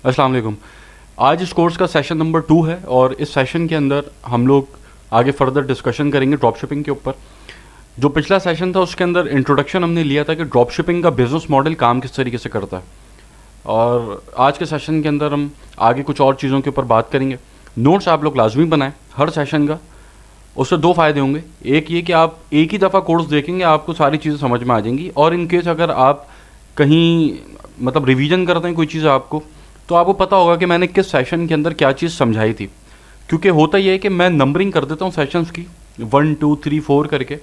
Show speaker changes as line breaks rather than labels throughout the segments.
अस्सलाम वालेकुम। आज इस कोर्स का सेशन नंबर 2 है और इस सेशन के अंदर हम लोग आगे फर्दर डिस्कशन करेंगे ड्रॉप शिपिंग के ऊपर। जो पिछला सेशन था उसके अंदर इंट्रोडक्शन हमने लिया था कि ड्रॉप शिपिंग का बिजनेस मॉडल काम किस तरीके से करता है, और आज के सेशन के अंदर हम आगे कुछ और चीज़ों के ऊपर बात करेंगे। नोट्स आप लोग लाजमी बनाएं हर सेशन का। उससे दो फ़ायदे होंगे, एक ये कि आप एक ही दफ़ा कोर्स देखेंगे आपको सारी चीज़ें समझ में आ जाएंगी, और इन केस अगर आप कहीं मतलब रिवीजन करते हैं कोई चीज़ आपको, तो आपको पता होगा कि मैंने किस सेशन के अंदर क्या चीज़ समझाई थी। क्योंकि होता ये है कि मैं नंबरिंग कर देता हूँ सेशंस की 1 2 3 4 करके,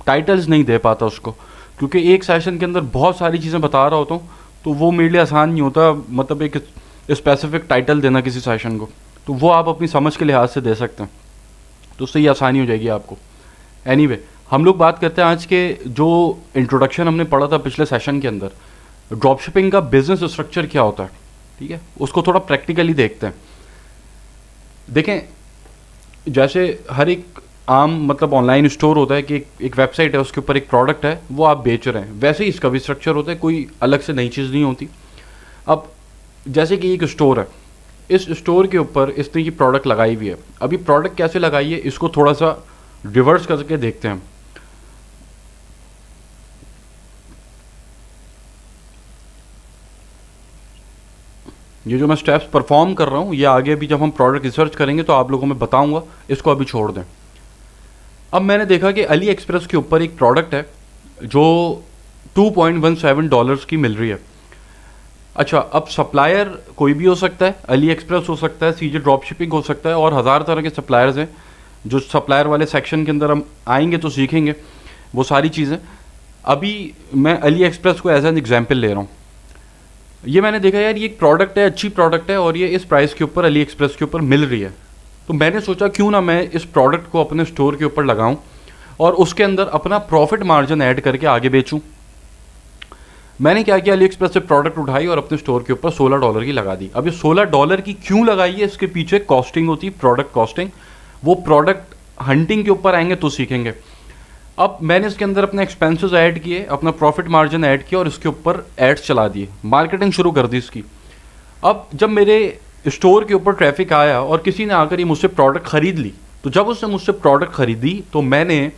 टाइटल्स नहीं दे पाता उसको, क्योंकि एक सेशन के अंदर बहुत सारी चीज़ें बता रहा होता हूँ तो वो मेरे लिए आसान नहीं होता, मतलब एक स्पेसिफिक टाइटल देना किसी सेशन को। तो वो आप अपनी समझ के लिहाज से दे सकते हैं, तो उससे ये आसानी हो जाएगी आपको। एनीवे, हम लोग बात करते हैं आज के जो इंट्रोडक्शन हमने पढ़ा था पिछले सेशन के अंदर, ड्रॉप शिपिंग का बिजनेस स्ट्रक्चर क्या होता है। ठीक है, उसको थोड़ा प्रैक्टिकली देखते हैं। देखें, जैसे हर एक आम मतलब ऑनलाइन स्टोर होता है कि एक वेबसाइट है, उसके ऊपर एक प्रोडक्ट है वो आप बेच रहे हैं, वैसे ही इसका भी स्ट्रक्चर होता है, कोई अलग से नई चीज़ नहीं होती। अब जैसे कि एक स्टोर है, इस स्टोर के ऊपर इसने ये प्रोडक्ट लगाई हुई है। अभी प्रोडक्ट कैसे लगाई है इसको थोड़ा सा रिवर्स करके देखते हैं हम। ये जो मैं स्टेप्स परफॉर्म कर रहा हूँ ये आगे भी जब हम प्रोडक्ट रिसर्च करेंगे तो आप लोगों में बताऊंगा, इसको अभी छोड़ दें। अब मैंने देखा कि अली एक्सप्रेस के ऊपर एक प्रोडक्ट है जो $2.17 की मिल रही है। अच्छा, अब सप्लायर कोई भी हो सकता है, अली एक्सप्रेस हो सकता है, सीजे ड्रॉप शिपिंग हो सकता है, और हज़ार तरह के सप्लायर्स हैं। जो सप्लायर वाले सेक्शन के अंदर हम आएंगे तो सीखेंगे वो सारी चीज़ें। अभी मैं अली एक्सप्रेस को एज एन एग्जाम्पल ले रहा हूँ। ये मैंने देखा यार, ये एक प्रोडक्ट है, अच्छी प्रोडक्ट है, और ये इस प्राइस के ऊपर अली एक्सप्रेस के ऊपर मिल रही है। तो मैंने सोचा क्यों ना मैं इस प्रोडक्ट को अपने स्टोर के ऊपर लगाऊं और उसके अंदर अपना प्रॉफिट मार्जिन ऐड करके आगे बेचूं। मैंने क्या किया, अली एक्सप्रेस से प्रोडक्ट उठाई और अपने स्टोर के ऊपर $16 की लगा दी। अब ये $16 की क्यों लगाई है, इसके पीछे कॉस्टिंग होती है, प्रोडक्ट कॉस्टिंग। वो प्रोडक्ट हंटिंग के ऊपर आएंगे तो सीखेंगे। अब मैंने इसके अंदर अपने एक्सपेंसेस ऐड किए, अपना प्रॉफिट मार्जिन ऐड किया और इसके ऊपर एड्स चला दिए, मार्केटिंग शुरू कर दी इसकी। अब जब मेरे स्टोर के ऊपर ट्रैफिक आया और किसी ने आकर ये मुझसे प्रोडक्ट ख़रीद ली, तो जब उसने मुझसे प्रोडक्ट ख़रीदी तो मैंने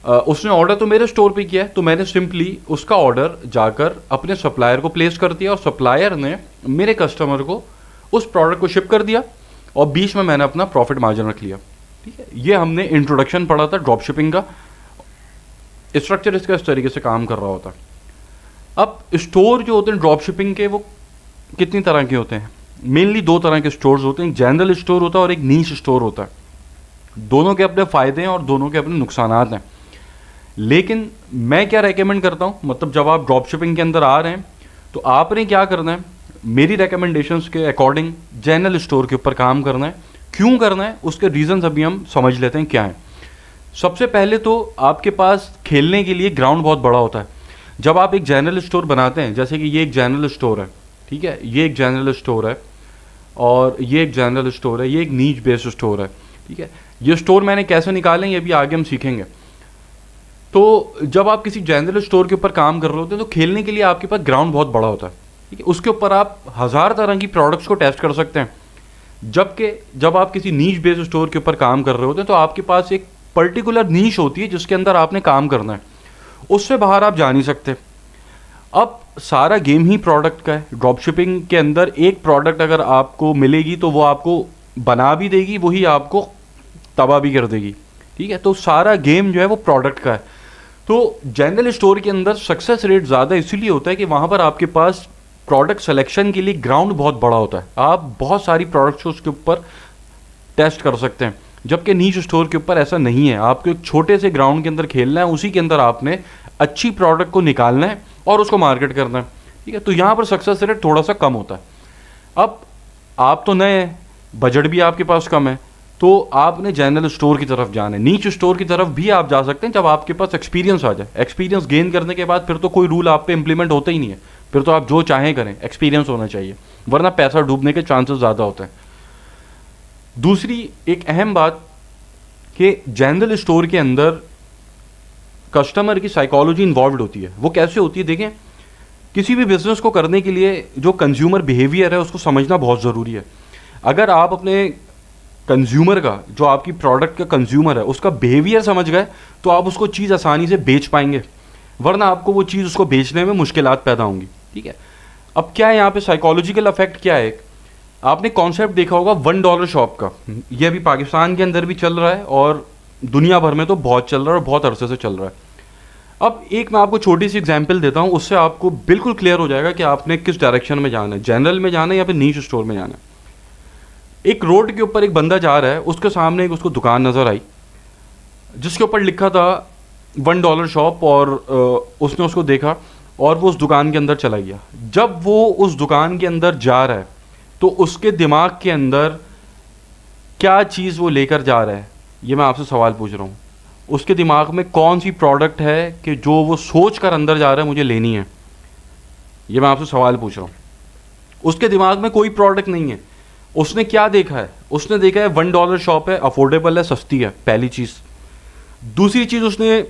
उसने ऑर्डर तो मेरे स्टोर पे किया है, तो मैंने सिंपली उसका ऑर्डर जाकर अपने सप्लायर को प्लेस कर दिया और सप्लायर ने मेरे कस्टमर को उस प्रोडक्ट को शिप कर दिया, और बीच में मैंने अपना प्रॉफिट मार्जिन रख लिया। ठीक है, ये हमने इंट्रोडक्शन पढ़ा था ड्रॉप शिपिंग का। स्ट्रक्चर इसका इस तरीके से काम कर रहा होता है। अब स्टोर जो होते हैं ड्रॉप शिपिंग के, वो कितनी तरह के होते हैं? मेनली दो तरह के स्टोर्स होते हैं, एक जनरल स्टोर होता है और एक नीश स्टोर होता है। दोनों के अपने फ़ायदे हैं और दोनों के अपने नुकसानात हैं। लेकिन मैं क्या रेकमेंड करता हूँ, मतलब जब आप ड्रॉप शिपिंग के अंदर आ रहे हैं तो आपने क्या करना है, मेरी रिकमेंडेशंस के अकॉर्डिंग जनरल स्टोर के ऊपर काम करना है। क्यों करना है उसके रीजंस अभी हम समझ लेते हैं क्या है। सबसे पहले तो आपके पास खेलने के लिए ग्राउंड बहुत बड़ा होता है। जब आप एक जनरल स्टोर बनाते हैं, जैसे कि ये एक जनरल स्टोर है, ठीक है, ये एक जनरल स्टोर है और ये एक जनरल स्टोर है, ये एक नीच बेस्ड स्टोर है। ठीक है, ये स्टोर मैंने कैसे निकालें ये भी आगे हम सीखेंगे। तो जब आप किसी जनरल स्टोर के ऊपर काम कर रहे होते हैं तो खेलने के लिए आपके पास ग्राउंड बहुत बड़ा होता है। ठीक है, उसके ऊपर आप हज़ार तरह की प्रोडक्ट्स को टेस्ट कर सकते हैं। जबकि जब आप किसी नीच बेस्ड स्टोर के ऊपर काम कर रहे होते हैं तो आपके पास एक पर्टिकुलर नीश होती है जिसके अंदर आपने काम करना है, उससे बाहर आप जा नहीं सकते। अब सारा गेम ही प्रोडक्ट का है। ड्रॉप शिपिंग के अंदर एक प्रोडक्ट अगर आपको मिलेगी तो वो आपको बना भी देगी, वही आपको तबाह भी कर देगी। ठीक है, तो सारा गेम जो है वो प्रोडक्ट का है। तो जनरल स्टोर के अंदर सक्सेस रेट ज़्यादा इसीलिए होता है कि वहाँ पर आपके पास प्रोडक्ट सिलेक्शन के लिए ग्राउंड बहुत बड़ा होता है, आप बहुत सारी प्रोडक्ट्स उसके ऊपर टेस्ट कर सकते हैं। जबकि नीच स्टोर के ऊपर ऐसा नहीं है, आपको एक छोटे से ग्राउंड के अंदर खेलना है, उसी के अंदर आपने अच्छी प्रोडक्ट को निकालना है और उसको मार्केट करना है। ठीक है, तो यहाँ पर सक्सेस रेट थोड़ा सा कम होता है। अब आप तो नए हैं, बजट भी आपके पास कम है, तो आपने जनरल स्टोर की तरफ जाना है। नीच स्टोर की तरफ भी आप जा सकते हैं जब आपके पास एक्सपीरियंस आ जाए। एक्सपीरियंस गेन करने के बाद फिर तो कोई रूल आप पे इंप्लीमेंट होता ही नहीं है, फिर तो आप जो चाहें करें, एक्सपीरियंस होना चाहिए, वरना पैसा डूबने के चांसेस ज़्यादा होते हैं। दूसरी एक अहम बात कि जनरल स्टोर के अंदर कस्टमर की साइकोलॉजी इन्वॉल्व होती है। वो कैसे होती है देखें, किसी भी बिज़नेस को करने के लिए जो कंज्यूमर बिहेवियर है उसको समझना बहुत ज़रूरी है। अगर आप अपने कंज्यूमर का, जो आपकी प्रोडक्ट का कंज्यूमर है, उसका बिहेवियर समझ गए तो आप उसको चीज़ आसानी से बेच पाएंगे, वरना आपको वो चीज़ उसको बेचने में मुश्किलात पैदा होंगी। ठीक है, अब क्या है यहाँ पे साइकोलॉजिकल अफेक्ट क्या है? आपने कॉन्सेप्ट देखा होगा $1 शॉप का। ये अभी पाकिस्तान के अंदर भी चल रहा है और दुनिया भर में तो बहुत चल रहा है और बहुत अरसे से चल रहा है। अब एक मैं आपको छोटी सी एग्जांपल देता हूँ, उससे आपको बिल्कुल क्लियर हो जाएगा कि आपने किस डायरेक्शन में जाना है, जनरल में जाना है या फिर नीश स्टोर में जाना है। एक रोड के ऊपर एक बंदा जा रहा है, उसके सामने एक उसको दुकान नज़र आई जिसके ऊपर लिखा था $1 शॉप, और उसने उसको देखा और वो उस दुकान के अंदर चला गया। जब वो उस दुकान के अंदर जा रहा है तो उसके दिमाग के अंदर क्या चीज़ वो लेकर जा रहा है, ये मैं आपसे सवाल पूछ रहा हूँ। उसके दिमाग में कौन सी प्रोडक्ट है कि जो वो सोच कर अंदर जा रहा है मुझे लेनी है, ये मैं आपसे सवाल पूछ रहा हूँ। उसके दिमाग में कोई प्रोडक्ट नहीं है। उसने क्या देखा है? उसने देखा है $1 शॉप है, अफोर्डेबल है, सस्ती है, पहली चीज़। दूसरी चीज़, उसने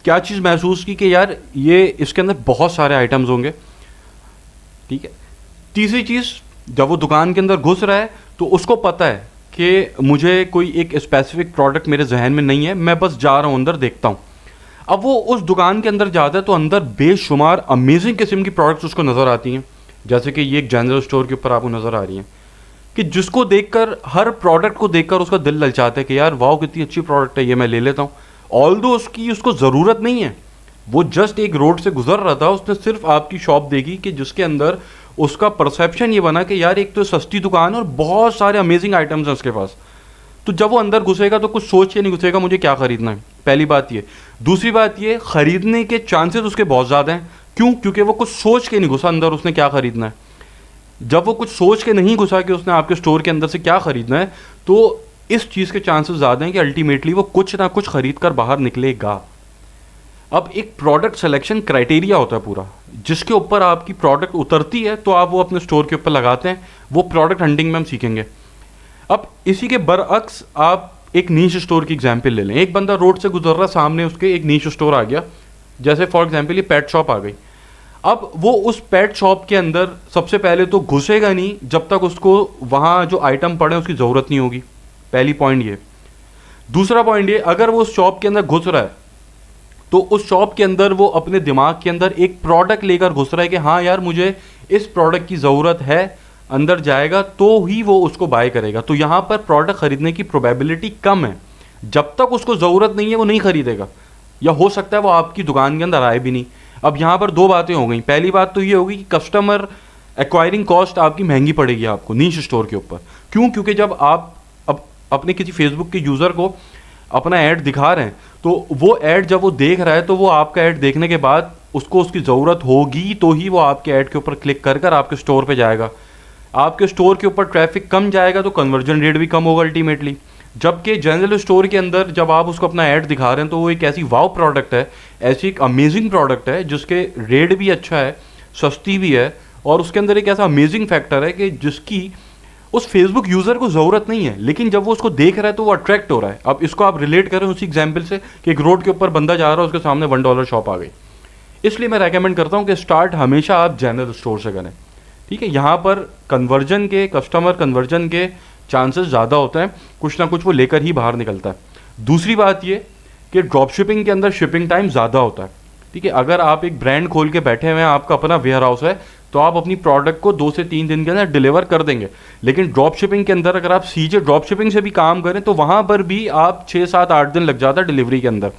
क्या चीज़ महसूस की कि यार ये इसके अंदर बहुत सारे आइटम्स होंगे। ठीक है। तीसरी चीज़, जब वो दुकान के अंदर घुस रहा है तो उसको पता है कि मुझे कोई एक स्पेसिफिक प्रोडक्ट मेरे जहन में नहीं है, मैं बस जा रहा हूँ अंदर, देखता हूँ। अब वो उस दुकान के अंदर जाता है तो अंदर बेशुमार अमेजिंग किस्म की प्रोडक्ट्स उसको नज़र आती हैं, जैसे कि ये एक जनरल स्टोर के ऊपर आपको नज़र आ रही हैं, कि जिसको देखकर, हर प्रोडक्ट को देखकर उसका दिल ललचाता है कि यार वाह कितनी अच्छी प्रोडक्ट है, ये मैं ले लेता हूँ। ऑल्दो उसको ज़रूरत नहीं है, वो जस्ट एक रोड से गुजर रहा था, उसने सिर्फ आपकी शॉप देखी कि जिसके अंदर उसका परसेप्शन ये बना कि यार एक तो सस्ती दुकान है और बहुत सारे अमेजिंग आइटम्स हैं उसके पास। तो जब वो अंदर घुसेगा तो कुछ सोच के नहीं घुसेगा मुझे क्या खरीदना है, पहली बात ये। दूसरी बात ये, खरीदने के चांसेस उसके बहुत ज़्यादा हैं। क्यों? क्योंकि वो कुछ सोच के नहीं घुसा अंदर उसने क्या खरीदना है। जब वो कुछ सोच के नहीं घुसा कि उसने आपके स्टोर के अंदर से क्या खरीदना है, तो इस चीज़ के चांसेस ज़्यादा हैं कि अल्टीमेटली वो कुछ ना कुछ खरीद कर बाहर निकलेगा। अब एक प्रोडक्ट सिलेक्शन क्राइटेरिया होता है पूरा, जिसके ऊपर आपकी प्रोडक्ट उतरती है तो आप वो अपने स्टोर के ऊपर लगाते हैं। वो प्रोडक्ट हंटिंग में हम सीखेंगे। अब इसी के बरअक्स आप एक नीश स्टोर की एग्जांपल ले लें। एक बंदा रोड से गुजर रहा, सामने उसके एक नीश स्टोर आ गया, जैसे फॉर एग्जांपल ये पेट शॉप आ गई। अब वो उस पेट शॉप के अंदर सबसे पहले तो घुसेगा नहीं जब तक उसको वहाँ जो आइटम पड़े उसकी ज़रूरत नहीं होगी, पहली पॉइंट ये। दूसरा पॉइंट ये, अगर वो उस शॉप के अंदर घुस रहा है तो उस शॉप के अंदर वो अपने दिमाग के अंदर एक प्रोडक्ट लेकर घुस रहा है कि हाँ यार मुझे इस प्रोडक्ट की ज़रूरत है, अंदर जाएगा तो ही वो उसको बाय करेगा। तो यहाँ पर प्रोडक्ट खरीदने की प्रोबेबिलिटी कम है। जब तक उसको ज़रूरत नहीं है वो नहीं खरीदेगा, या हो सकता है वो आपकी दुकान के अंदर आए भी नहीं। अब यहाँ पर दो बातें हो गई। पहली बात तो ये होगी कि कस्टमर एक्वायरिंग कॉस्ट आपकी महंगी पड़ेगी आपको नीश स्टोर के ऊपर। क्यों? क्योंकि जब आप अब अपने किसी फेसबुक के यूज़र को अपना ऐड दिखा रहे हैं तो वो ऐड जब वो देख रहा है तो वो आपका ऐड देखने के बाद उसको उसकी ज़रूरत होगी तो ही वो आपके ऐड के ऊपर क्लिक कर कर आपके स्टोर पे जाएगा। आपके स्टोर के ऊपर ट्रैफिक कम जाएगा तो कन्वर्जन रेट भी कम होगा अल्टीमेटली। जबकि जनरल स्टोर के अंदर जब आप उसको अपना ऐड दिखा रहे हैं तो वो एक ऐसी वाव प्रोडक्ट है, ऐसी एक अमेजिंग प्रोडक्ट है जिसके रेट भी अच्छा है, सस्ती भी है, और उसके अंदर एक ऐसा अमेजिंग फैक्टर है कि जिसकी उस फेसबुक यूज़र को ज़रूरत नहीं है, लेकिन जब वो उसको देख रहा है तो वो अट्रैक्ट हो रहा है। अब इसको आप रिलेट करें उसी एग्जाम्पल से कि एक रोड के ऊपर बंदा जा रहा है, उसके सामने $1 शॉप आ गई। इसलिए मैं रेकमेंड करता हूँ कि स्टार्ट हमेशा आप जनरल स्टोर से करें। ठीक है, यहाँ पर कन्वर्जन के, कस्टमर कन्वर्जन के चांसेस ज़्यादा होते हैं, कुछ ना कुछ वो लेकर ही बाहर निकलता है। दूसरी बात ये कि ड्रॉप शिपिंग के अंदर शिपिंग टाइम ज़्यादा होता है। ठीक है, अगर आप एक ब्रांड खोल के बैठे हुए हैं, आपका अपना वेयर हाउस है, तो आप अपनी प्रोडक्ट को 2 से 3 दिन के अंदर डिलीवर कर देंगे। लेकिन ड्रॉप शिपिंग के अंदर अगर आप सीधे ड्रॉप शिपिंग से भी काम करें तो वहाँ पर भी आप 6, 7, 8 दिन लग जाता है डिलीवरी के अंदर।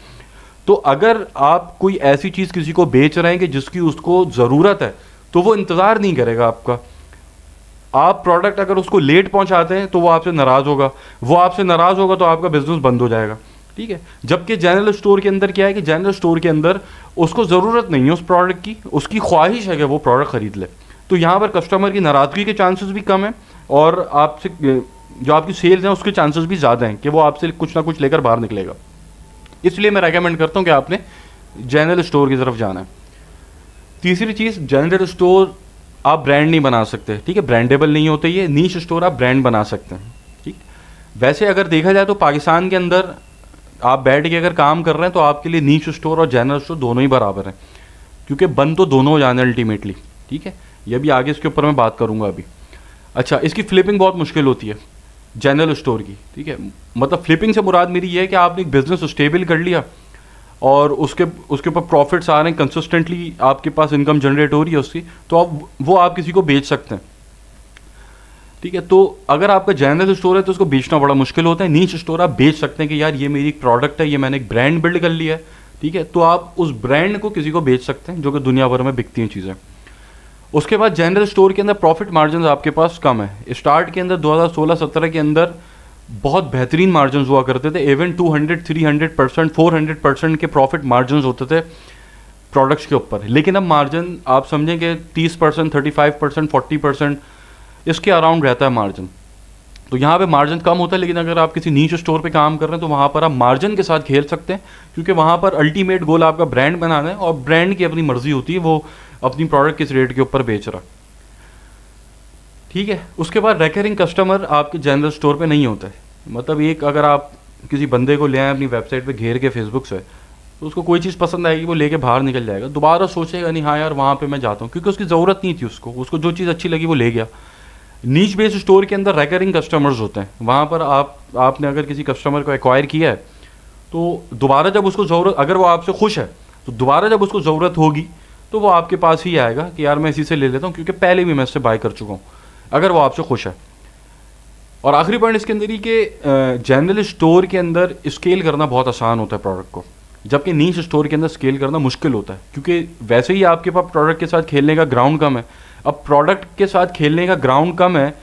तो अगर आप कोई ऐसी चीज़ किसी को बेच रहे हैं कि जिसकी उसको ज़रूरत है तो वो इंतज़ार नहीं करेगा आपका। आप प्रोडक्ट अगर उसको लेट पहुंचाते हैं तो वो आपसे नाराज़ होगा, वो आपसे नाराज़ होगा तो आपका बिजनेस बंद हो जाएगा। ठीक है, जबकि जनरल स्टोर के अंदर क्या है कि जनरल स्टोर के अंदर उसको ज़रूरत नहीं है उस प्रोडक्ट की, उसकी ख्वाहिश है कि वो प्रोडक्ट ख़रीद ले। तो यहाँ पर कस्टमर की नाराज़गी के चांसेस भी कम है और आपसे जो आपकी सेल्स हैं उसके चांसेस भी ज़्यादा हैं कि वो आपसे कुछ ना कुछ लेकर बाहर निकलेगा। इसलिए मैं रेकमेंड करता हूँ कि आपने जनरल स्टोर की तरफ जाना है। तीसरी चीज़, जनरल स्टोर आप ब्रांड नहीं बना सकते। ठीक है, ब्रांडेबल नहीं होते ये। नीश स्टोर आप ब्रांड बना सकते हैं। ठीक, वैसे अगर देखा जाए तो पाकिस्तान के अंदर आप बैठ के अगर काम कर रहे हैं तो आपके लिए नीश स्टोर और जनरल स्टोर दोनों ही बराबर हैं। क्योंकि बंद तो दोनों हो जाने अल्टीमेटली, ठीक है। ये भी आगे इसके ऊपर मैं बात करूँगा अभी। अच्छा, इसकी फ्लिपिंग बहुत मुश्किल होती है जनरल स्टोर की, ठीक है। मतलब फ्लिपिंग से मुराद मेरी ये है कि आपने एक बिजनेस स्टेबल कर लिया और उसके उसके ऊपर प्रॉफिट्स आ रहे हैं, कंसिस्टेंटली आपके पास इनकम जनरेट हो रही है उसकी, तो आप वो आप किसी को बेच सकते हैं, ठीक है। तो अगर आपका जनरल स्टोर है तो उसको बेचना बड़ा मुश्किल होता है। नीच स्टोर आप बेच सकते हैं कि यार ये मेरी एक प्रोडक्ट है, ये मैंने एक ब्रांड बिल्ड कर लिया है, ठीक है। तो आप उस ब्रांड को किसी को बेच सकते हैं, जो कि दुनिया भर में बिकती हैं चीज़ें। उसके बाद जनरल स्टोर के अंदर प्रॉफिट मार्जिन आपके पास कम है। स्टार्ट के अंदर 2016-17 के अंदर बहुत बेहतरीन मार्जिन हुआ करते थे, इवन 200, 300%, 400% के प्रॉफिट मार्जिन होते थे प्रोडक्ट्स के ऊपर। लेकिन अब मार्जिन आप समझेंगे 30%, 35%, 40% इसके अराउंड रहता है मार्जिन। तो यहाँ पे मार्जिन कम होता है, लेकिन अगर आप किसी नीच स्टोर पे काम कर रहे हैं तो वहाँ पर आप मार्जिन के साथ खेल सकते हैं, क्योंकि वहाँ पर अल्टीमेट गोल आपका ब्रांड बनाना है और ब्रांड की अपनी मर्जी होती है वो अपनी प्रोडक्ट किस रेट के ऊपर बेच रहा, ठीक है। उसके बाद रेकरिंग कस्टमर आपके जनरल स्टोर पे नहीं होता है। मतलब एक अगर आप किसी बंदे को ले आए अपनी वेबसाइट पे घेर के फेसबुक से, तो उसको कोई चीज़ पसंद आएगी वो लेके बाहर निकल जाएगा, दोबारा सोचेगा नहीं हाँ यार वहाँ पे मैं जाता हूँ, क्योंकि उसकी ज़रूरत नहीं थी, उसको जो चीज़ अच्छी लगी वो ले गया। नीच बेस्ड स्टोर के अंदर रेकरिंग कस्टमर्स होते हैं। वहाँ पर आपने अगर किसी कस्टमर को एक्वायर किया है तो दोबारा जब उसको ज़रूरत, अगर वो आपसे खुश है तो दोबारा जब उसको ज़रूरत होगी तो वो आपके पास ही आएगा कि यार मैं इसी से ले लेता हूँ, क्योंकि पहले भी मैं इससे बाय कर चुका हूँ, अगर वो आपसे खुश है। और आखिरी पॉइंट इसके अंदर ही कि जनरल स्टोर के अंदर स्केल करना बहुत आसान होता है प्रोडक्ट को, जबकि नीच स्टोर के अंदर स्केल करना मुश्किल होता है, क्योंकि वैसे ही आपके पास प्रोडक्ट के साथ खेलने का ग्राउंड कम है। अब प्रोडक्ट के साथ खेलने का ग्राउंड कम है,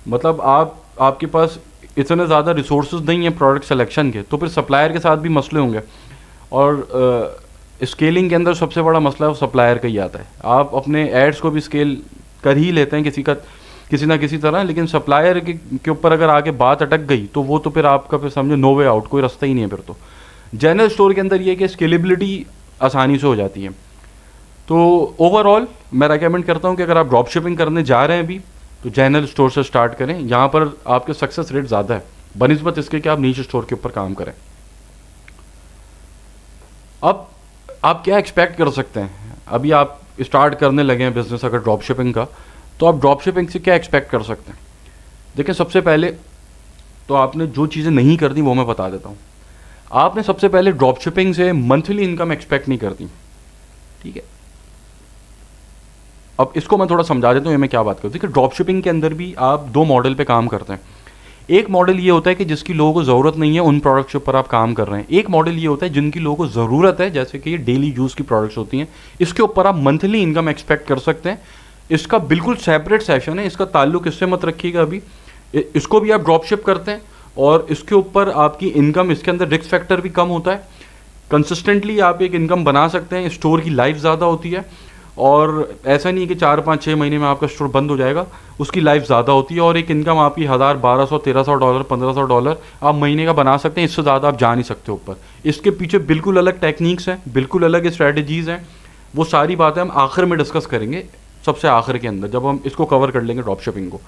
मतलब आपके पास इतने ज़्यादा रिसोर्सेज नहीं है प्रोडक्ट सिलेक्शन के, तो फिर सप्लायर के साथ भी मसले होंगे। और स्केलिंग के अंदर सबसे बड़ा मसला वो सप्लायर का ही आता है। आप अपने एड्स को भी स्केल कर ही लेते हैं किसी ना किसी तरह, लेकिन सप्लायर के ऊपर अगर आगे बात अटक गई तो वो तो फिर आपका फिर समझो नो वे आउट, कोई रास्ता ही नहीं है फिर तो। जनरल स्टोर के अंदर ये कि स्केलेबिलिटी आसानी से हो जाती है। तो ओवरऑल मैं रेकमेंड करता हूँ कि अगर आप ड्रॉप शिपिंग करने जा रहे हैं अभी तो जनरल स्टोर से स्टार्ट करें। यहाँ पर आपके सक्सेस रेट ज़्यादा है बनिस्बत इसके कि आप नीच स्टोर के ऊपर काम करें। अब आप क्या एक्सपेक्ट कर सकते हैं, अभी आप स्टार्ट करने लगे हैं बिजनेस अगर ड्रॉप शिपिंग का, तो आप ड्रॉप शिपिंग से क्या एक्सपेक्ट कर सकते हैं। देखिए, सबसे पहले तो आपने जो चीज़ें नहीं करनी वो मैं बता देता हूँ। आपने सबसे पहले ड्रॉप शिपिंग से मंथली इनकम एक्सपेक्ट नहीं करती, ठीक है। अब इसको मैं थोड़ा समझा देता हूँ ये मैं क्या बात करूँ। देखिए, ड्रॉप शिपिंग के अंदर भी आप दो मॉडल पे काम करते हैं। एक मॉडल ये होता है कि जिसकी लोगों को ज़रूरत नहीं है उन प्रोडक्ट्स के ऊपर आप काम कर रहे हैं। एक मॉडल ये होता है जिनकी लोगों को ज़रूरत है, जैसे कि ये डेली यूज़ की प्रोडक्ट्स होती हैं, इसके ऊपर आप मंथली इनकम एक्सपेक्ट कर सकते हैं। इसका बिल्कुल सेपरेट सेशन है, इसका ताल्लुक इससे मत रखिएगा अभी। इसको भी आप ड्रॉप शिप करते हैं और इसके ऊपर आपकी इनकम, इसके अंदर रिस्क फैक्टर भी कम होता है। कंसिस्टेंटली आप एक इनकम बना सकते हैं, स्टोर की लाइफ ज़्यादा होती है और ऐसा नहीं है कि 4-5-6 महीने में आपका स्टोर बंद हो जाएगा, उसकी लाइफ ज़्यादा होती है और एक इनकम आपकी $1000, $1200, $1300, $1500 आप महीने का बना सकते हैं। इससे ज़्यादा आप जा नहीं सकते ऊपर। इसके पीछे बिल्कुल अलग टेक्निक्स हैं, बिल्कुल अलग स्ट्रैटेजीज़ हैं। वो सारी बातें हम आखिर में डिस्कस करेंगे, सबसे आखिर के अंदर जब हम इसको कवर कर लेंगे ड्रॉप शिपिंग को।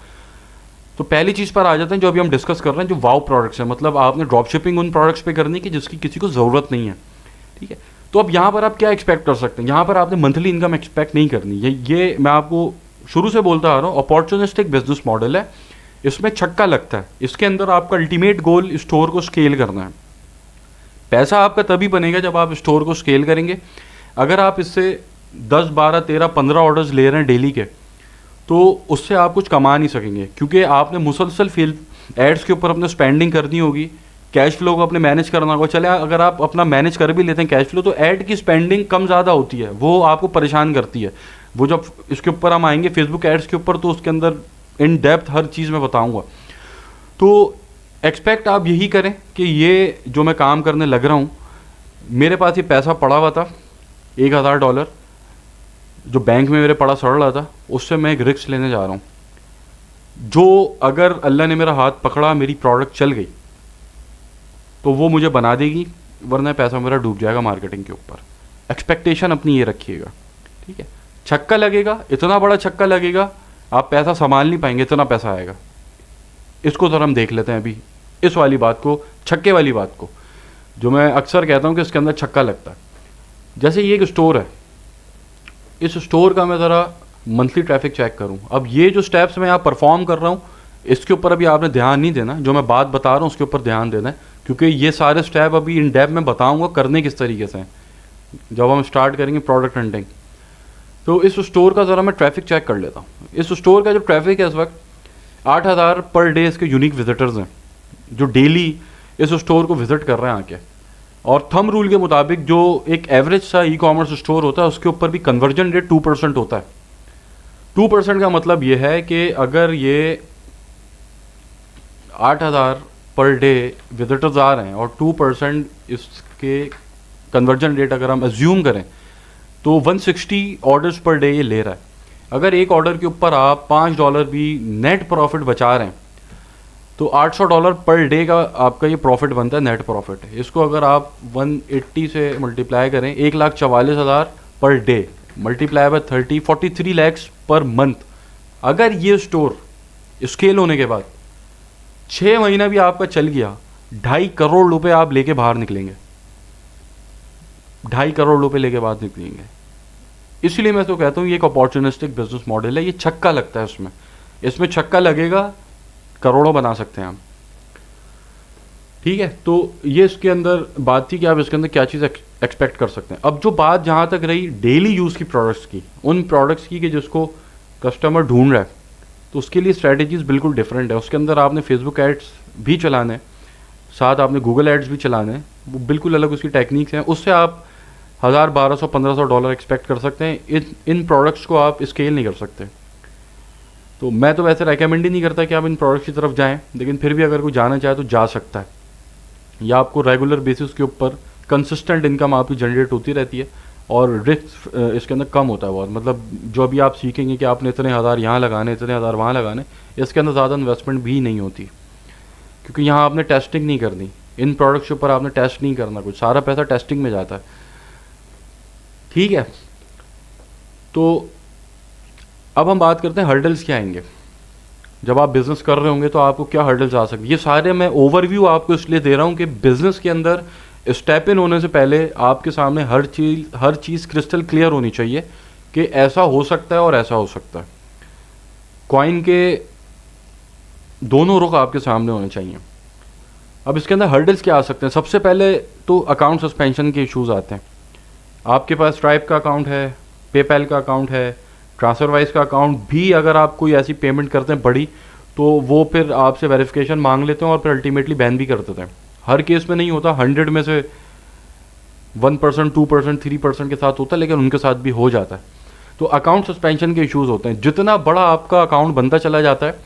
तो पहली चीज़ पर आ जाते हैं जो अभी हम डिस्कस कर रहे हैं, जो वाव प्रोडक्ट्स हैं। मतलब आपने ड्रॉप शिपिंग उन प्रोडक्ट्स पे करनी कि जिसकी किसी को ज़रूरत नहीं है, ठीक है। तो अब यहाँ पर आप क्या एक्सपेक्ट कर सकते हैं, यहाँ पर आपने मंथली इनकम एक्सपेक्ट नहीं करनी। ये मैं आपको शुरू से बोलता आ रहा हूँ, अपॉर्चुनिस्टिक बिजनेस मॉडल है। इसमें छक्का लगता है। इसके अंदर आपका अल्टीमेट गोल स्टोर को स्केल करना है। पैसा आपका तभी बनेगा जब आप स्टोर को स्केल करेंगे। अगर आप इससे 10, 12, 13, 15 ऑर्डर्स ले रहे हैं डेली के, तो उससे आप कुछ कमा नहीं सकेंगे, क्योंकि आपने मुसलसल फील्ड एड्स के ऊपर अपने स्पेंडिंग करनी होगी, कैश फ्लो को अपने मैनेज करना होगा। चले अगर आप अपना मैनेज कर भी लेते हैं कैश फ्लो, तो ऐड की स्पेंडिंग कम ज़्यादा होती है, वो आपको परेशान करती है। वो जब इसके ऊपर हम आएंगे फेसबुक एड्स के ऊपर, तो उसके अंदर इन डेप्थ हर चीज़ मैं बताऊँगा। तो एक्सपेक्ट आप यही करें कि ये जो मैं काम करने लग रहा हूँ, मेरे पास ये पैसा पड़ा हुआ था $1000 जो बैंक में मेरे पड़ा सड़ रहा था, उससे मैं एक रिस्क लेने जा रहा हूँ। जो अगर अल्लाह ने मेरा हाथ पकड़ा, मेरी प्रोडक्ट चल गई, तो वो मुझे बना देगी, वरना पैसा मेरा डूब जाएगा मार्केटिंग के ऊपर। एक्सपेक्टेशन अपनी ये रखिएगा, ठीक है। छक्का लगेगा, इतना बड़ा छक्का लगेगा, आप पैसा संभाल नहीं पाएंगे, इतना पैसा आएगा। इसको तो हम देख लेते हैं अभी, इस वाली बात को, छक्के वाली बात को, जो मैं अक्सर कहता हूँ कि इसके अंदर छक्का लगता है। जैसे ये एक स्टोर है इस स्टोर का मैं ज़रा मंथली ट्रैफिक चेक करूं। अब ये जो स्टेप्स मैं यहाँ परफॉर्म कर रहा हूँ इसके ऊपर अभी आपने ध्यान नहीं देना, जो मैं बात बता रहा हूँ उसके ऊपर ध्यान देना है, क्योंकि ये सारे स्टेप अभी इन डेप्थ में बताऊंगा करने किस तरीके से हैं जब हम स्टार्ट करेंगे प्रोडक्ट हंटिंग। तो इस स्टोर का ज़रा मैं ट्रैफिक चेक कर लेता हूँ। इस स्टोर का जो ट्रैफिक है इस वक्त 8,000 पर डे इसके यूनिक विजिटर्स हैं जो डेली इस स्टोर को विजिट कर रहे हैं आके। और थंब रूल के मुताबिक जो एक एवरेज सा ई कॉमर्स स्टोर होता है उसके ऊपर भी कन्वर्जन रेट 2% होता है। 2% का मतलब ये है कि अगर ये 8,000 पर डे विजिटर्स आ रहे हैं और 2% इसके कन्वर्जन रेट अगर हम एज्यूम करें तो 160 ऑर्डर्स पर डे ये ले रहा है। अगर एक ऑर्डर के ऊपर आप $5 भी नेट प्रॉफिट बचा रहे हैं तो $800 पर डे का आपका ये प्रॉफिट बनता है, नेट प्रॉफिट। इसको अगर आप 180 से मल्टीप्लाई करें 1,44,000 per day multiply by 30 43 lakhs per month. अगर ये स्टोर स्केल होने के बाद 6 महीना भी आपका चल गया 2.5 करोड़ रुपए आप लेके बाहर निकलेंगे, 2.5 करोड़ रुपए लेके बाहर निकलेंगे। इसलिए मैं तो कहता हूँ ये एक अपॉर्चुनिस्टिक बिजनेस मॉडल है, ये छक्का लगता है इसमें छक्का लगेगा करोड़ों बना सकते हैं हम। ठीक है, तो ये इसके अंदर बात थी कि आप इसके अंदर क्या चीज़ एक्सपेक्ट कर सकते हैं। अब जो बात जहाँ तक रही डेली यूज़ की प्रोडक्ट्स की, उन प्रोडक्ट्स की कि जिसको कस्टमर ढूंढ रहा है, तो उसके लिए स्ट्रैटेजीज बिल्कुल डिफरेंट है। उसके अंदर आपने फेसबुक एड्स भी चलाने हैं, साथ आपने गूगल एड्स भी चलाने हैं, वो बिल्कुल अलग उसकी टेक्निक्स हैं। उससे आप 1,000 1,200 $1,500 एक्सपेक्ट कर सकते हैं। इन प्रोडक्ट्स को आप स्केल नहीं कर सकते। तो मैं तो वैसे रेकमेंड ही नहीं करता कि आप इन प्रोडक्ट्स की तरफ जाएं, लेकिन फिर भी अगर कोई जाना चाहे तो जा सकता है। या आपको रेगुलर बेसिस के ऊपर कंसिस्टेंट इनकम आपकी जनरेट होती रहती है और रिस्क इसके अंदर कम होता है बहुत। मतलब जो अभी आप सीखेंगे कि आपने इतने हज़ार यहाँ लगाने, इतने हज़ार वहाँ लगाने, इसके अंदर ज़्यादा इन्वेस्टमेंट भी नहीं होती, क्योंकि यहाँ आपने टेस्टिंग नहीं करनी, इन प्रोडक्ट्स के ऊपर आपने टेस्ट नहीं करना, कुछ सारा पैसा टेस्टिंग में जाता है। ठीक है, तो अब हम बात करते हैं हर्डल्स क्या आएंगे जब आप बिज़नेस कर रहे होंगे, तो आपको क्या हर्डल्स आ सकते हैं। ये सारे मैं ओवरव्यू आपको इसलिए दे रहा हूँ कि बिज़नेस के अंदर स्टेप इन होने से पहले आपके सामने हर चीज़ क्रिस्टल क्लियर होनी चाहिए कि ऐसा हो सकता है और ऐसा हो सकता है। कॉइन के दोनों रुख आपके सामने होने चाहिए। अब इसके अंदर हर्डल्स क्या आ सकते हैं। सबसे पहले तो अकाउंट सस्पेंशन के इश्यूज़ आते हैं। आपके पास स्ट्राइप का अकाउंट है, पेपैल का अकाउंट है, ट्रांसफरवाइज का अकाउंट भी, अगर आप कोई ऐसी पेमेंट करते हैं बड़ी तो वो फिर आपसे वेरिफिकेशन मांग लेते हैं और फिर अल्टीमेटली बैन भी कर देते हैं। हर केस में नहीं होता, 100 में से 1%, 2%, 3% के साथ होता है, लेकिन उनके साथ भी हो जाता है। तो अकाउंट सस्पेंशन के इश्यूज़ होते हैं। जितना बड़ा आपका अकाउंट बनता चला जाता है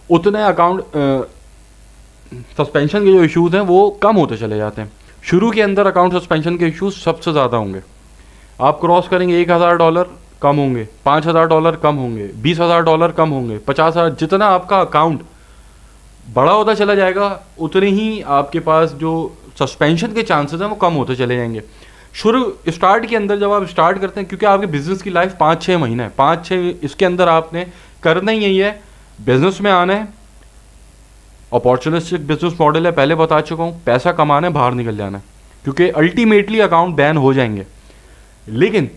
उतने अकाउंट सस्पेंशन के जो इश्यूज़ हैं वो कम होते चले जाते हैं। शुरू के अंदर अकाउंट सस्पेंशन के इश्यूज़ सबसे ज़्यादा होंगे। आप क्रॉस करेंगे $1,000 कम होंगे, $5,000 कम होंगे, $20,000 कम होंगे, 50,000। जितना आपका अकाउंट बड़ा होता चला जाएगा उतने ही आपके पास जो सस्पेंशन के चांसेस हैं वो कम होते चले जाएंगे। स्टार्ट के अंदर जब आप स्टार्ट करते हैं, क्योंकि आपके बिजनेस की लाइफ 5-6 महीने है, 5-6 इसके अंदर आपने करना ही यही है, बिजनेस में आना है। अपॉर्चुनिस्टिक बिजनेस मॉडल है, पहले बता चुका हूँ, पैसा कमाना है, बाहर निकल जाना है, क्योंकि अल्टीमेटली अकाउंट बैन हो जाएंगे। लेकिन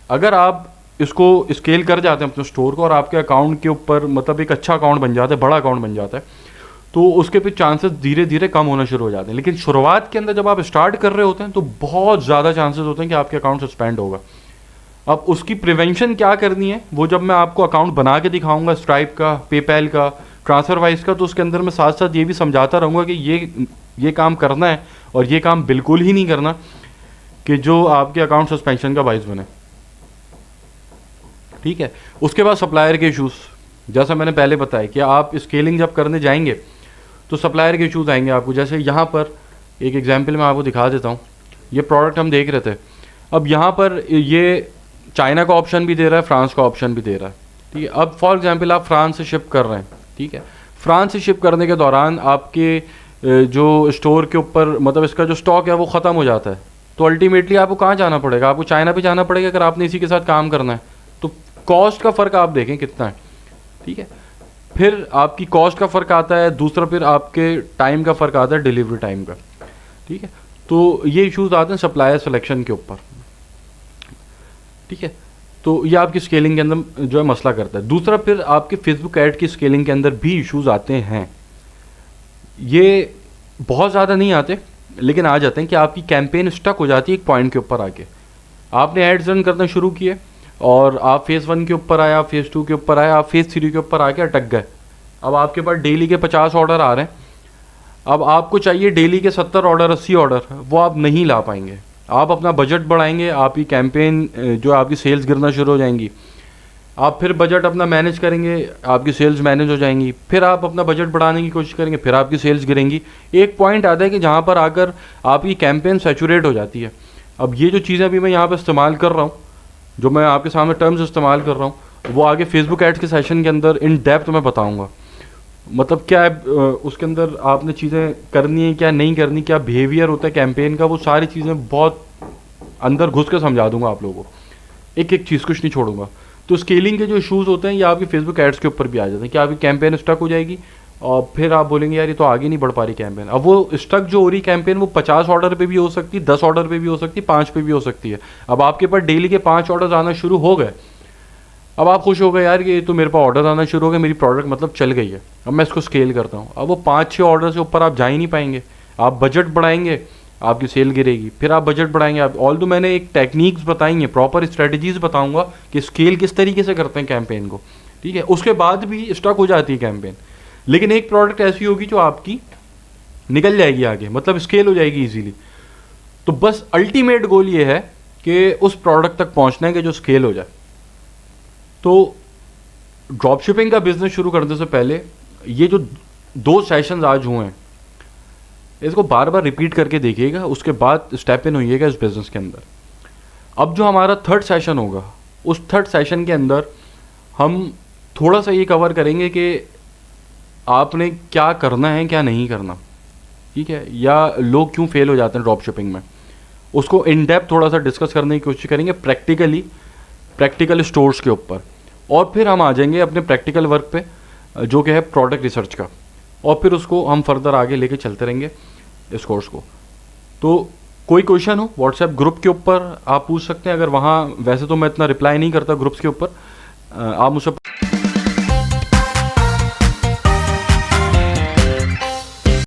अगर आप इसको स्केल कर जाते हैं अपने स्टोर को और आपके अकाउंट के ऊपर मतलब एक अच्छा अकाउंट बन जाता है, बड़ा अकाउंट बन जाता है, तो उसके फिर चांसेस धीरे धीरे कम होना शुरू हो जाते हैं। लेकिन शुरुआत के अंदर जब आप स्टार्ट कर रहे होते हैं तो बहुत ज़्यादा चांसेस होते हैं कि आपके अकाउंट सस्पेंड होगा। अब उसकी प्रिवेंशन क्या करनी है वो जब मैं आपको अकाउंट बना के दिखाऊंगा, स्ट्राइप का, पेपैल का, ट्रांसफरवाइज का, तो उसके अंदर मैं साथ साथ ये भी समझाता रहूँगा कि ये काम करना है और ये काम बिल्कुल ही नहीं करना कि जो आपके अकाउंट सस्पेंशन का बाइस बने। ठीक है, उसके बाद सप्लायर के इश्यूज़, जैसा मैंने पहले बताया कि आप स्केलिंग जब करने जाएंगे तो सप्लायर के इश्यूज़ आएंगे आपको। जैसे यहाँ पर एक एग्जांपल मैं आपको दिखा देता हूँ। ये प्रोडक्ट हम देख रहे थे, अब यहाँ पर ये चाइना का ऑप्शन भी दे रहा है, फ्रांस का ऑप्शन भी दे रहा है। ठीक है, अब फॉर एग्जांपल आप फ्रांस से शिप कर रहे हैं। ठीक है, फ्रांस से शिप करने के दौरान आपके जो स्टोर के ऊपर मतलब इसका जो स्टॉक है वो ख़त्म हो जाता है, तो अल्टीमेटली आपको कहाँ जाना पड़ेगा, आपको चाइना पे जाना पड़ेगा अगर आपने इसी के साथ काम करना है। तो कॉस्ट का फ़र्क आप देखें कितना है। ठीक है, फिर आपकी कॉस्ट का फ़र्क आता है, दूसरा फिर आपके टाइम का फ़र्क आता है, डिलीवरी टाइम का। ठीक है, तो ये इश्यूज़ आते हैं सप्लायर सिलेक्शन के ऊपर। ठीक है, तो तो ये आपकी स्केलिंग के अंदर जो है मसला करता है। दूसरा, फिर आपके फेसबुक ऐड की स्केलिंग के अंदर भी इश्यूज़ आते हैं। ये बहुत ज़्यादा नहीं आते, लेकिन आ जाते हैं कि आपकी कैंपेन स्टक हो जाती है एक पॉइंट के ऊपर आके। आपने एड्स रन करना शुरू किए और आप फेज़ 1 के ऊपर आए, आप फेज़ 2 के ऊपर आए, आप फेज़ 3 के ऊपर आके अटक गए। अब आपके पास डेली के 50 ऑर्डर आ रहे हैं, अब आपको चाहिए डेली के 70 ऑर्डर, 80 ऑर्डर, वो आप नहीं ला पाएंगे। आप अपना बजट बढ़ाएंगे, आपकी कैंपेन जो आपकी सेल्स गिरना शुरू हो जाएंगी। आप फिर बजट अपना मैनेज करेंगे, आपकी सेल्स मैनेज हो जाएंगी। फिर आप अपना बजट बढ़ाने की कोशिश करेंगे, फिर आपकी सेल्स गिरेंगी। एक पॉइंट आता है कि जहाँ पर आकर आपकी कैंपेन सैचुरेट हो जाती है। अब ये जो चीज़ें अभी मैं यहाँ पर इस्तेमाल कर रहा हूँ, जो मैं आपके सामने टर्म्स इस्तेमाल कर रहा हूँ, वो आगे फेसबुक एड्स के सेशन के अंदर इन डेप्थ मैं बताऊँगा। मतलब क्या है उसके अंदर आपने चीज़ें करनी है, क्या नहीं करनी, क्या बिहेवियर होता है कैंपेन का, वो सारी चीज़ें बहुत अंदर घुस के समझा दूंगा आप लोगों को। एक एक चीज़ कुछ नहीं छोड़ूंगा। तो स्केलिंग के जो इशूज़ होते हैं ये आपकी फेसबुक एड्स के ऊपर भी आ जाते हैं कि आपकी कैंपेन स्टक हो जाएगी और फिर आप बोलेंगे यार ये तो आगे नहीं बढ़ पा रही कैंपेन। अब वो स्टक जो हो रही कैंपेन वो 50 ऑर्डर पे भी हो सकती है, 10 ऑर्डर पे भी हो सकती है, 5 पे भी हो सकती है। अब आपके पास डेली के 5 ऑर्डर आना शुरू हो गए, अब आप खुश हो गए यार कि तो मेरे पास ऑर्डर आना शुरू हो गए, मेरी प्रोडक्ट मतलब चल गई है, अब मैं इसको स्केल करता हूँ। अब वो 5-6 ऑर्डर से ऊपर आप जा ही नहीं पाएंगे। आप बजट बढ़ाएंगे, आपकी सेल गिरेगी, फिर आप बजट बढ़ाएंगे। आप ऑल दो मैंने एक टेक्निक्स बताई हैं, प्रॉपर स्ट्रेटजीज बताऊंगा कि स्केल किस तरीके से करते हैं कैंपेन को, ठीक है। उसके बाद भी स्टक हो जाती है कैंपेन, लेकिन एक प्रोडक्ट ऐसी होगी जो आपकी निकल जाएगी आगे, मतलब स्केल हो जाएगी इजीली। तो बस अल्टीमेट गोल ये है कि उस प्रोडक्ट तक पहुंचना है कि जो स्केल हो जाए। तो ड्रॉप शिपिंग का बिजनेस शुरू करने से पहले ये जो 2 सेशंस आज हुए हैं इसको बार बार रिपीट करके देखिएगा, उसके बाद स्टेप इन होइएगा इस बिजनेस के अंदर। अब जो हमारा 3rd सेशन होगा, उस 3rd सेशन के अंदर हम थोड़ा सा ये कवर करेंगे कि आपने क्या करना है क्या नहीं करना, ठीक है, या लोग क्यों फेल हो जाते हैं ड्रॉप शिपिंग में। उसको इन डेप्थ थोड़ा सा डिस्कस करने की कोशिश करेंगे प्रैक्टिकल स्टोर्स के ऊपर। और फिर हम आ जाएंगे अपने प्रैक्टिकल वर्क पे जो कि है प्रोडक्ट रिसर्च का, और फिर उसको हम फर्दर आगे लेके चलते रहेंगे इस कोर्स को। तो कोई क्वेश्चन हो व्हाट्सएप ग्रुप के ऊपर आप पूछ सकते हैं। अगर वहाँ वैसे तो मैं इतना रिप्लाई नहीं करता ग्रुप्स के ऊपर, आप मुझसे